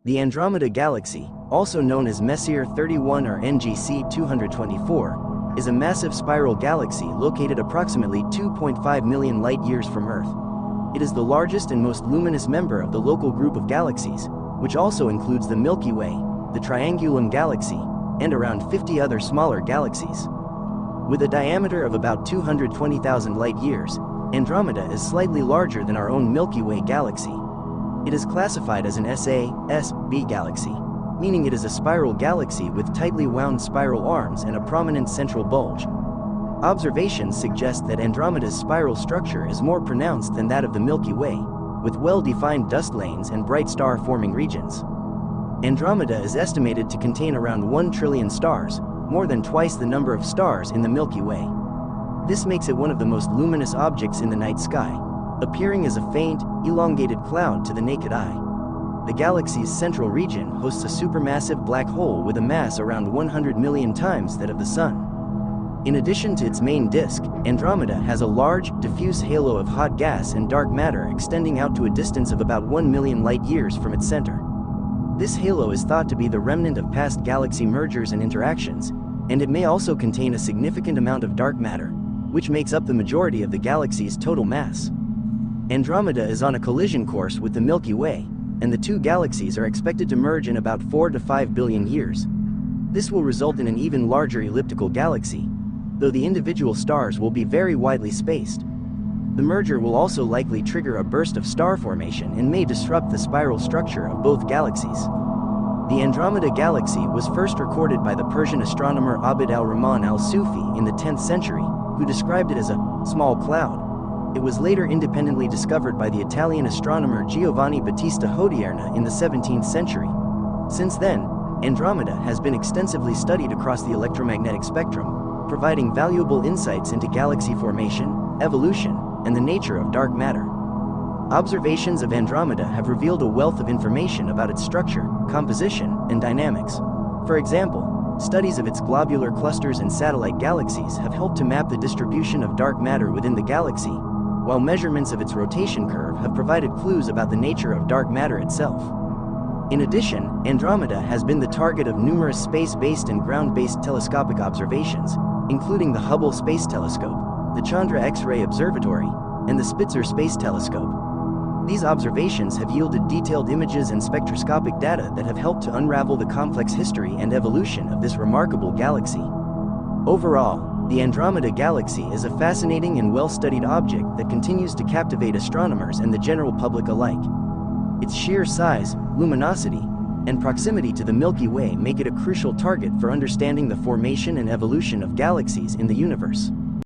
The Andromeda Galaxy, also known as Messier 31 or NGC 224, is a massive spiral galaxy located approximately 2.5 million light-years from Earth. It is the largest and most luminous member of the local group of galaxies, which also includes the Milky Way, the Triangulum Galaxy, and around 50 other smaller galaxies. With a diameter of about 220,000 light-years, Andromeda is slightly larger than our own Milky Way galaxy. It is classified as an SA-SB galaxy, meaning it is a spiral galaxy with tightly wound spiral arms and a prominent central bulge. Observations suggest that Andromeda's spiral structure is more pronounced than that of the Milky Way, with well-defined dust lanes and bright star-forming regions. Andromeda is estimated to contain around 1 trillion stars, more than twice the number of stars in the Milky Way. This makes it one of the most luminous objects in the night sky, appearing as a faint, elongated cloud to the naked eye. The galaxy's central region hosts a supermassive black hole with a mass around 100 million times that of the Sun. In addition to its main disk, Andromeda has a large, diffuse halo of hot gas and dark matter extending out to a distance of about 1 million light-years from its center. This halo is thought to be the remnant of past galaxy mergers and interactions, and it may also contain a significant amount of dark matter, which makes up the majority of the galaxy's total mass. Andromeda is on a collision course with the Milky Way, and the two galaxies are expected to merge in about 4 to 5 billion years. This will result in an even larger elliptical galaxy, though the individual stars will be very widely spaced. The merger will also likely trigger a burst of star formation and may disrupt the spiral structure of both galaxies. The Andromeda Galaxy was first recorded by the Persian astronomer Abd al-Rahman al-Sufi in the 10th century, who described it as a small cloud. It was later independently discovered by the Italian astronomer Giovanni Battista Hodierna in the 17th century. Since then, Andromeda has been extensively studied across the electromagnetic spectrum, providing valuable insights into galaxy formation, evolution, and the nature of dark matter. Observations of Andromeda have revealed a wealth of information about its structure, composition, and dynamics. For example, studies of its globular clusters and satellite galaxies have helped to map the distribution of dark matter within the galaxy, while measurements of its rotation curve have provided clues about the nature of dark matter itself. In addition, Andromeda has been the target of numerous space-based and ground-based telescopic observations, including the Hubble Space Telescope, the Chandra X-ray Observatory, and the Spitzer Space Telescope. These observations have yielded detailed images and spectroscopic data that have helped to unravel the complex history and evolution of this remarkable galaxy. Overall, the Andromeda Galaxy is a fascinating and well-studied object that continues to captivate astronomers and the general public alike. Its sheer size, luminosity, and proximity to the Milky Way make it a crucial target for understanding the formation and evolution of galaxies in the universe.